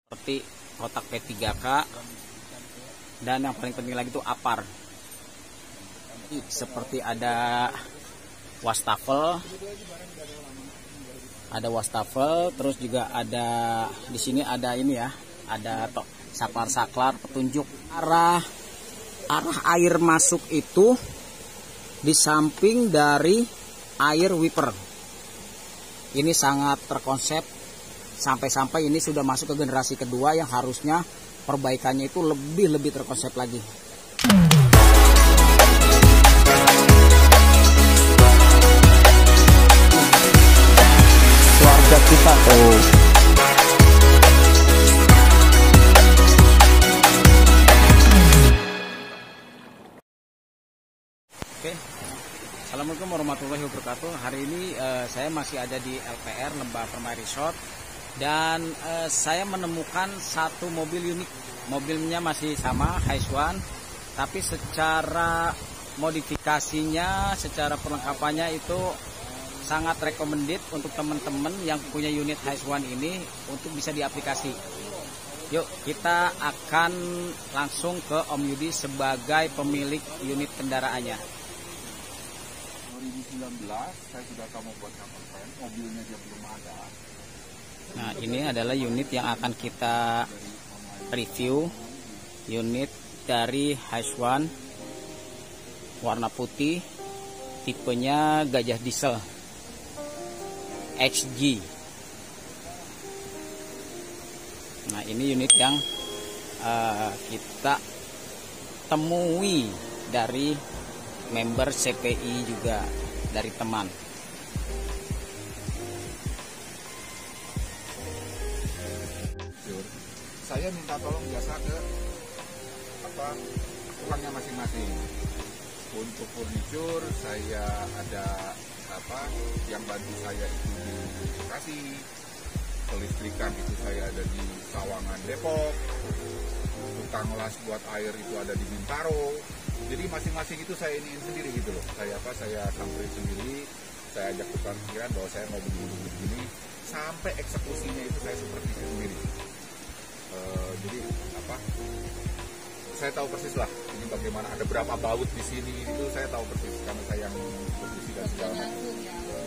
seperti kotak P3K, dan yang paling penting lagi itu APAR. Seperti ada wastafel, terus juga ada di sini ada ini ya, ada saklar petunjuk arah air masuk itu di samping dari air wiper. Ini sangat terkonsep, sampai-sampai ini sudah masuk ke generasi kedua yang harusnya perbaikannya itu lebih terkonsep lagi. Keluarga kita tuh. Oke. Assalamualaikum warahmatullahi wabarakatuh. Hari ini saya masih ada di LPR Lembah Permai Resort, dan saya menemukan satu mobil unik. Mobilnya masih sama Hiace, tapi secara modifikasinya, secara perlengkapannya itu sangat recommended untuk teman-teman yang punya unit Hiace ini untuk bisa diaplikasi. Yuk kita akan langsung ke Om Yudi sebagai pemilik unit kendaraannya. 2019 saya sudah tahu buat kapal pen, mobilnya dia belum ada. Nah, ini adalah unit yang akan kita review. Unit dari Hiace warna putih, tipenya Gajah Diesel XG. Nah, ini unit yang kita temui dari member CPI juga, dari teman. Saya minta tolong jasa ke tukangnya masing-masing. Untuk furniture saya ada yang bantu saya itu di Bekasi, kelistrikan itu saya ada di Sawangan Depok, tukang las buat air itu ada di Bintaro. Jadi masing-masing itu saya iniin sendiri gitu loh. Saya samperin sendiri, saya ajak tukang pikiran bahwa saya mau begini, sampai eksekusinya itu saya seperti sendiri. Jadi saya tahu persis lah ini bagaimana, ada berapa baut di sini itu saya tahu persis karena saya yang produksi dan segala macam.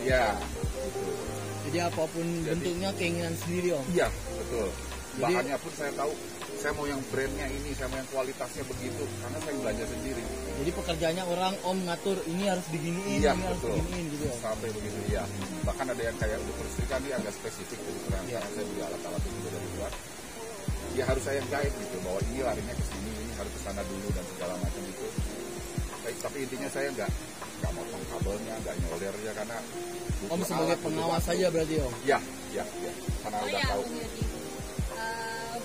Iya, betul. Jadi apapun bentuknya keinginan sendiri Om. Iya, betul. Bahannya pun saya tahu, saya mau yang brandnya ini, saya mau yang kualitasnya begitu, karena saya belanja sendiri. Jadi pekerjaannya orang Om ngatur, ini harus diginiin, iya, ini harus diginiin gitu ya. Sampai begitu ya. Bahkan ada yang kayak untuk kelistrikan dia agak spesifik gitu, karena saya beli alat-alat itu juga dari luar. Ya harus saya guide gitu, bahwa ini larinya ke sini, ini harus ke sana dulu dan segala macam itu. Tapi intinya saya nggak motong kabelnya, nggak nyolder ya, karena Om sebagai pengawas saja berarti Om. Ya, karena udah tahu.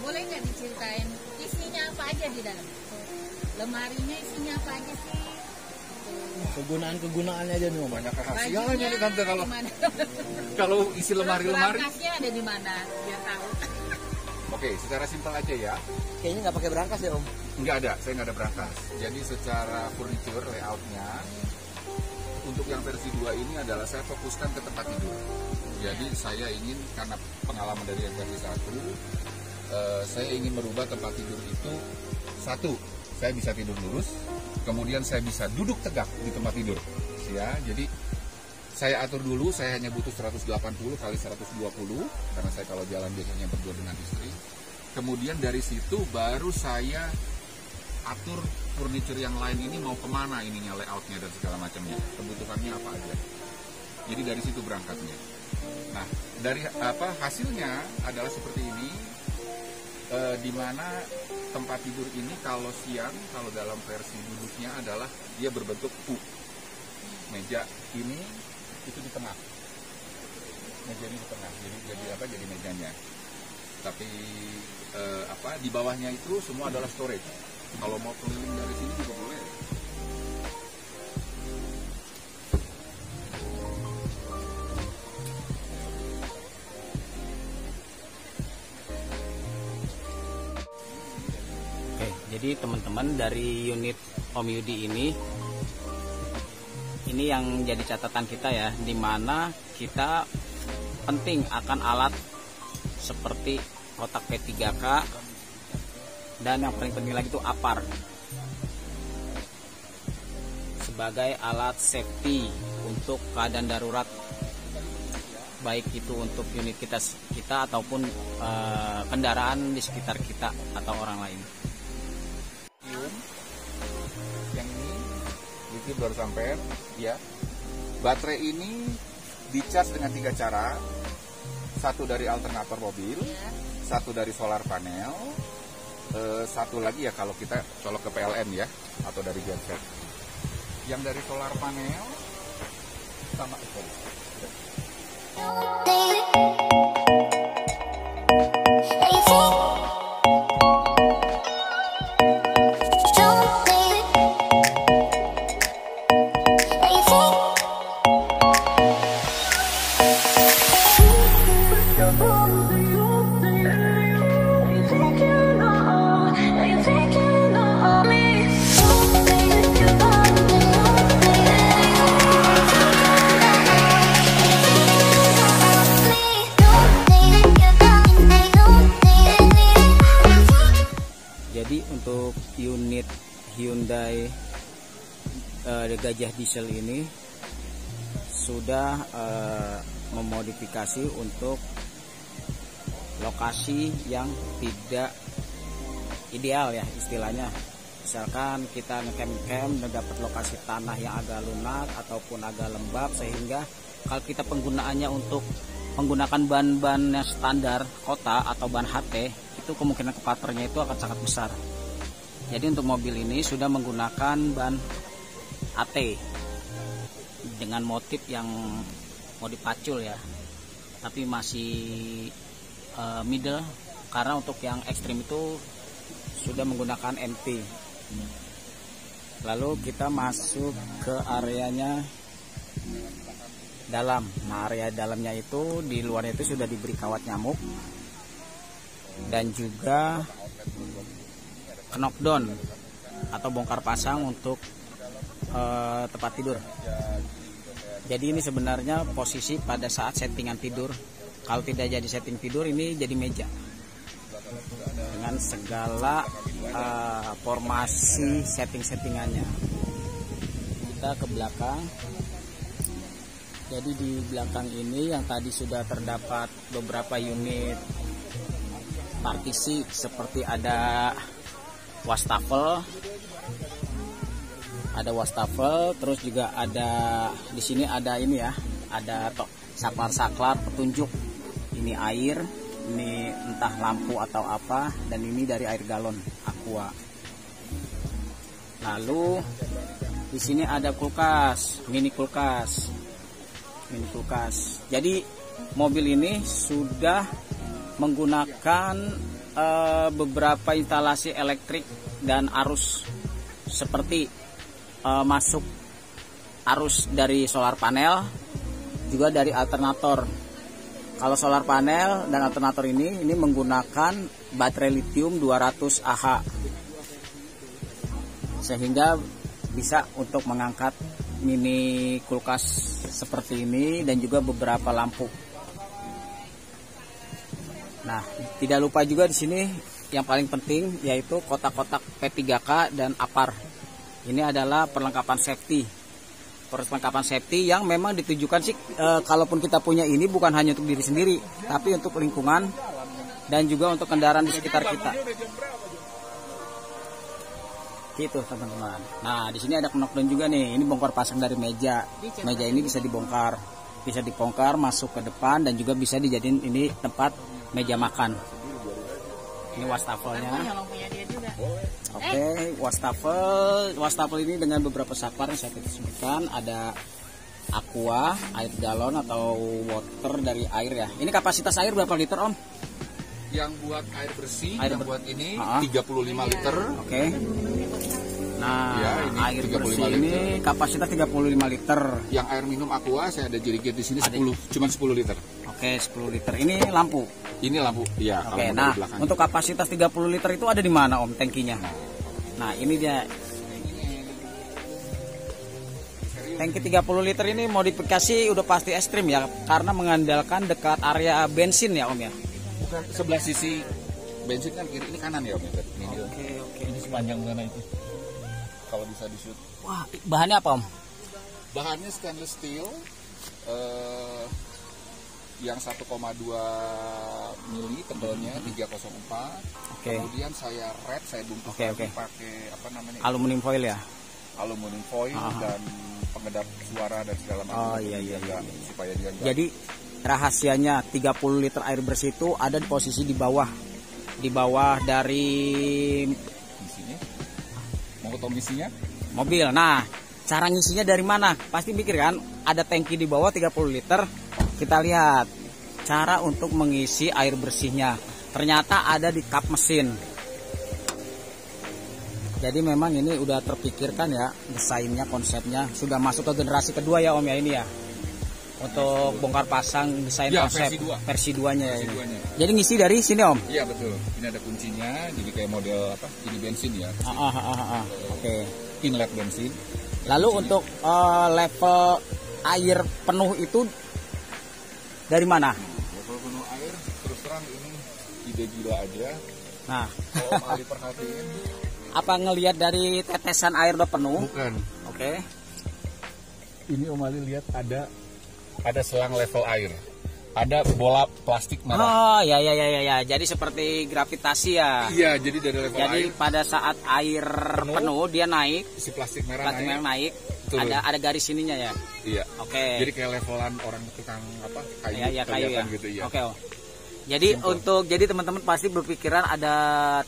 Boleh nggak diceritain isinya apa aja di dalam? Lemarinya isinya apa aja sih? Kegunaannya aja nih Om. Banyak rahasianya nih tante kalau isi lemari-lemari. Berangkasnya ada di mana? Biar tahu. Oke, secara simpel aja ya. Kayaknya nggak pakai berangkas ya Om? Nggak ada, saya nggak ada berangkas. Jadi secara furniture layoutnya, untuk yang versi 2 ini adalah saya fokuskan ke tempat tidur. Jadi saya ingin, karena pengalaman dari yang versi 1, saya ingin merubah tempat tidur itu, satu, saya bisa tidur lurus, kemudian saya bisa duduk tegak di tempat tidur. Ya, jadi saya atur dulu, saya hanya butuh 180 kali 120, karena saya kalau jalan biasanya berdua dengan istri. Kemudian dari situ baru saya atur furniture yang lain ini mau kemana ininya, layoutnya dan segala macamnya, kebutuhannya apa aja. Jadi dari situ berangkatnya. Nah, dari hasilnya adalah seperti ini, di mana tempat tidur ini kalau siang, kalau dalam versi duduknya adalah dia berbentuk U. Meja ini itu di tengah, meja ini di tengah, jadi mejanya. Tapi di bawahnya itu semua adalah storage. Kalau mau keliling dari sini juga boleh. Oke, jadi teman-teman dari unit Om Yudi ini yang jadi catatan kita ya, dimana kita penting akan alat seperti kotak P3K, dan yang paling penting lagi itu APAR sebagai alat safety untuk keadaan darurat, baik itu untuk unit kita ataupun kendaraan di sekitar kita atau orang lain. Yang ini lithium 200 ampere ya. Baterai ini dicas dengan 3 cara. Satu dari alternator mobil, satu dari solar panel, satu lagi ya kalau kita colok ke PLN ya, atau dari genset. Yang dari solar panel sama itu. Jadi untuk unit Hyundai Gajah diesel ini sudah memodifikasi untuk lokasi yang tidak ideal ya istilahnya. Misalkan kita ngecamp dan dapat lokasi tanah yang agak lunak ataupun agak lembab, sehingga kalau kita penggunaannya untuk menggunakan ban-ban yang standar kota atau ban HT, itu kemungkinan kepaternya itu akan sangat besar. Jadi untuk mobil ini sudah menggunakan ban AT dengan motif yang modif pacul ya, tapi masih middle, karena untuk yang ekstrim itu sudah menggunakan MT. Lalu kita masuk ke areanya dalam. Nah, area dalamnya itu di luarnya itu sudah diberi kawat nyamuk dan juga knockdown atau bongkar pasang untuk tempat tidur. Jadi ini sebenarnya posisi pada saat settingan tidur. Kalau tidak jadi setting tidur, ini jadi meja dengan segala formasi settingannya. Kita ke belakang. Jadi di belakang ini yang tadi sudah terdapat beberapa unit partisi, seperti ada wastafel, terus juga ada di sini ada ini ya, ada saklar petunjuk. Ini air, ini entah lampu atau apa, dan ini dari air galon aqua. Lalu di sini ada kulkas, mini kulkas. Jadi mobil ini sudah menggunakan beberapa instalasi elektrik dan arus, seperti masuk arus dari solar panel, juga dari alternator. Kalau solar panel dan alternator ini menggunakan baterai lithium 200 Ah, sehingga bisa untuk mengangkat mini kulkas seperti ini dan juga beberapa lampu. Nah, tidak lupa juga di sini yang paling penting yaitu kotak-kotak P3K dan APAR. Ini adalah perlengkapan safety yang memang ditujukan sih, kalaupun kita punya ini bukan hanya untuk diri sendiri, tapi untuk lingkungan dan juga untuk kendaraan di sekitar kita. Gitu teman-teman. Nah, di sini ada knockdown juga nih. Ini bongkar pasang dari meja. Meja ini bisa dibongkar, masuk ke depan, dan juga bisa dijadiin ini tempat meja makan. Ini wastafelnya. Oke, wastafel ini dengan beberapa saklar yang saya sebutkan. Ada aqua, air galon atau water dari air ya. Ini kapasitas air berapa liter, Om? Yang buat air bersih, buat ini 35 liter. Oke. Nah, ya, ini air bersih liter. Ini kapasitas 35 liter. Yang air minum aqua saya ada jerigen di sini 10, cuma 10 liter. Oke, 10 liter. Ini lampu. Ini lampu. Iya, oke, nah, untuk kapasitas 30 liter itu ada di mana, Om, tangkinya? Nah, ini dia. Tangki 30 liter ini modifikasi udah pasti ekstrim ya, karena mengandalkan dekat area bensin ya, Om ya. Bukan sebelah sisi bensin kan kiri, ini kanan ya Om. Ini Oke. Ini sepanjang mana itu? kalau bisa di shoot. Wah, bahannya apa Om? Bahannya stainless steel yang 1,2 mili tebelnya 304. Oke. Kemudian saya bungkus Oke. pakai apa namanya? Aluminium foil ya? Aluminium foil dan pengedap suara dan segala macam. Oh iya. Supaya dia enggak. Jadi rahasianya 30 liter air bersih itu ada di posisi di bawah dari Misinya? Mau tahu misinya? mobil. Nah, cara ngisinya dari mana? Pasti mikir kan, ada tangki di bawah 30 liter. Kita lihat cara untuk mengisi air bersihnya. Ternyata ada di kap mesin. Jadi memang ini udah terpikirkan ya, desainnya, konsepnya. Sudah masuk ke generasi kedua ya Om ya ini ya. Untuk bongkar pasang desain Ya, konsep versi 2-nya ya Versi ini. 2-nya. Jadi ngisi dari sini Om. Iya betul. Ini ada kuncinya, jadi kayak model apa? Ini bensin ya. Oke. Inlet bensin. Lalu untuk level air penuh itu dari mana? Level penuh air, terus terang ini ide gila aja. Nah, Kalau Om Ali perhatiin, apa ngelihat dari tetesan air udah penuh? bukan. Oke. Ini Om Ali lihat ada selang level air. Ada bola plastik merah. Oh ya. Jadi seperti gravitasi ya. Iya, jadi dari level Jadi air pada saat air penuh dia naik, si plastik merah plastik naik. merah naik. Betul. Ada garis ininya ya. Iya. Oke. Jadi kayak levelan orang tukang apa? Kayu. Iya kayu ya. kelihatan gitu ya. Oke. Jadi jadi teman-teman pasti berpikiran ada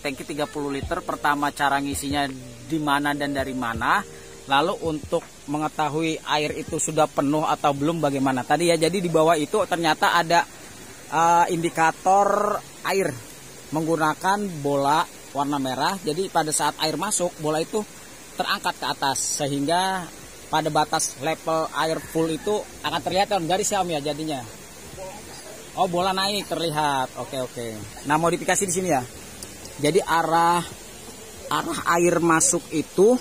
tangki 30 liter. Pertama cara ngisinya di mana dan dari mana. Lalu untuk mengetahui air itu sudah penuh atau belum bagaimana tadi ya. Jadi di bawah itu ternyata ada indikator air menggunakan bola warna merah. Jadi pada saat air masuk bola itu terangkat ke atas sehingga pada batas level air full itu akan terlihat Om garis ya Om ya jadinya. Oh bola naik terlihat. Oke. Nah modifikasi di sini ya. Jadi arah air masuk itu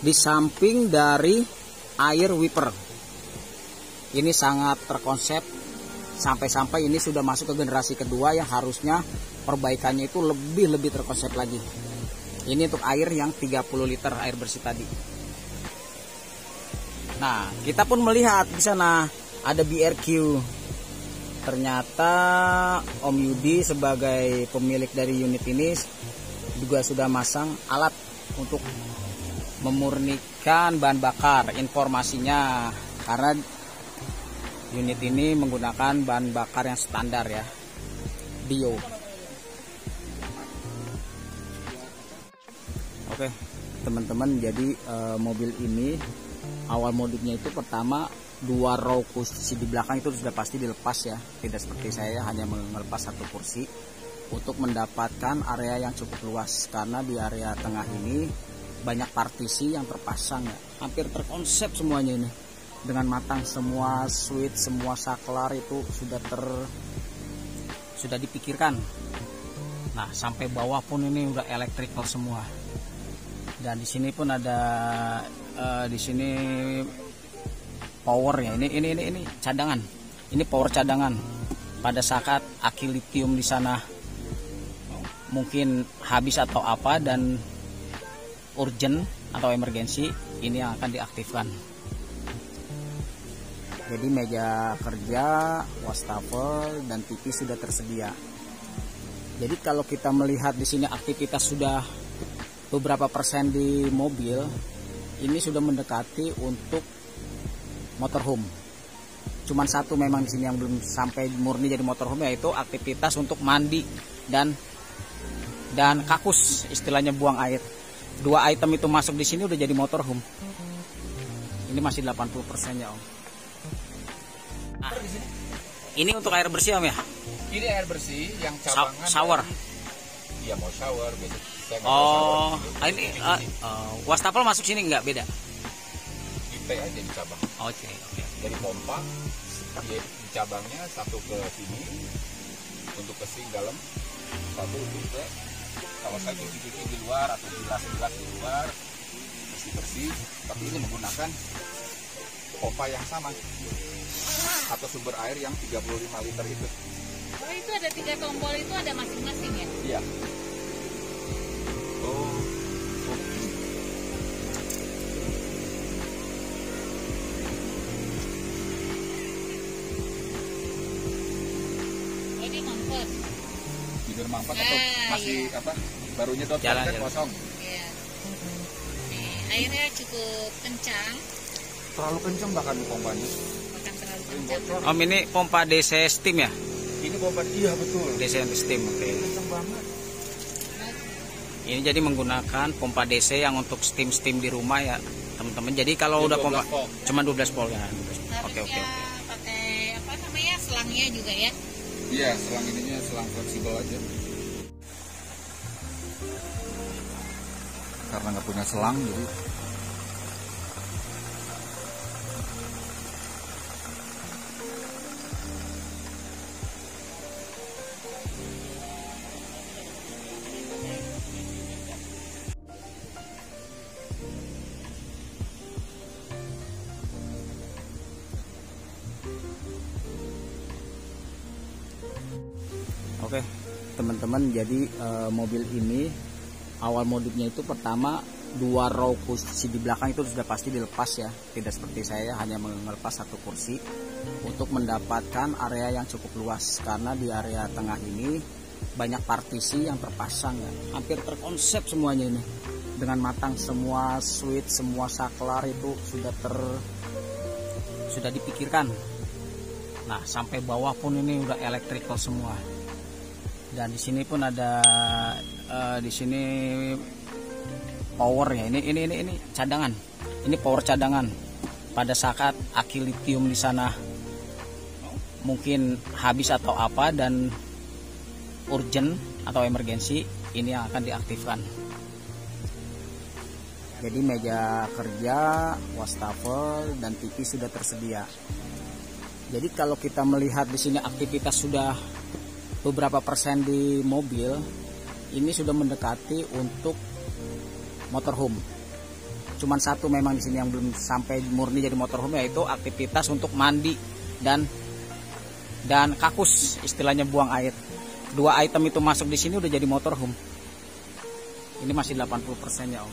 di samping dari air wiper. Ini sangat terkonsep sampai ini sudah masuk ke generasi kedua yang harusnya perbaikannya itu lebih terkonsep lagi. Ini untuk air yang 30 liter air bersih tadi. Nah, kita pun melihat di sana ada BRQ. Ternyata Om Yudi sebagai pemilik dari unit ini juga sudah masang alat untuk memurnikan bahan bakar. Informasinya karena unit ini menggunakan bahan bakar yang standar ya, bio. Oke teman-teman, jadi mobil ini awal modifnya itu pertama 2 row kursi di belakang itu sudah pasti dilepas ya, tidak seperti saya hanya melepas 1 kursi untuk mendapatkan area yang cukup luas. Karena di area tengah ini banyak partisi yang terpasang ya, hampir terkonsep semuanya ini dengan matang. Semua switch, semua saklar itu sudah dipikirkan. Nah sampai bawah pun ini udah electrical semua. Dan di sini pun ada di sini power ya. Ini cadangan. Ini power cadangan. Pada saat aki lithium di sana mungkin habis atau apa dan urgent atau emergensi, ini yang akan diaktifkan. Jadi meja kerja, wastafel dan TV sudah tersedia. Jadi kalau kita melihat di sini aktivitas sudah beberapa persen di mobil, ini sudah mendekati untuk motorhome. Cuman satu memang di sini yang belum sampai murni jadi motorhome, yaitu aktivitas untuk mandi dan kakus, istilahnya buang air. 2 item itu masuk di sini udah jadi motorhome. Ini masih 80% ya Om. Nah, ini untuk air bersih Om ya? Ini air bersih yang cabangan. Shower. Iya mau shower beda. Oh, ini wastafel masuk sini nggak beda? Kita aja di cabang. Oke. Dari pompa di cabangnya satu ke sini untuk ke sink dalam, satu untuk ke kalau saya cuci di luar atau bilas di luar bersih, tapi ini menggunakan pompa yang sama atau sumber air yang 35 liter itu. Oh, itu ada 3 tombol itu ada masing-masing ya? Iya. Oh. Ini mampet. Bibir mampet atau masih iya. apa? Barunya dot Jalan. kosong. Iya. Nih, airnya cukup kencang, Terlalu kenceng bahkan pompanya. bukan terlalu kencang. Om, ini pompa DC steam ya? Ini pompa, iya betul. DC untuk steam, oke. Kenceng banget. Ini jadi menggunakan pompa DC yang untuk steam di rumah ya, teman-teman. Jadi kalau Ini udah 12 pompa volt. cuma 12 volt ya. Oke. Harusnya pakai apa namanya selangnya juga ya? Iya, selang ininya selang fleksibel aja. Karena nggak punya selang jadi Oke, teman-teman, jadi mobil ini awal modifnya itu pertama 2 row kursi di belakang itu sudah pasti dilepas ya, tidak seperti saya hanya melepas 1 kursi untuk mendapatkan area yang cukup luas, karena di area tengah ini banyak partisi yang terpasang ya, hampir terkonsep semuanya ini dengan matang, semua switch, semua saklar itu sudah dipikirkan. Nah, sampai bawah pun ini udah electrical semua. Dan di sini pun ada di sini power ya. Ini cadangan. Ini power cadangan. Pada saat aki lithium di sana mungkin habis atau apa dan urgent atau emergensi, ini yang akan diaktifkan. Jadi meja kerja, wastafel dan TV sudah tersedia. Jadi kalau kita melihat di sini aktivitas sudah beberapa persen di mobil, ini sudah mendekati untuk motorhome. Cuman satu memang di sini yang belum sampai murni jadi motorhome, yaitu aktivitas untuk mandi dan kakus, istilahnya buang air. 2 item itu masuk di sini udah jadi motorhome. Ini masih 80% ya Om.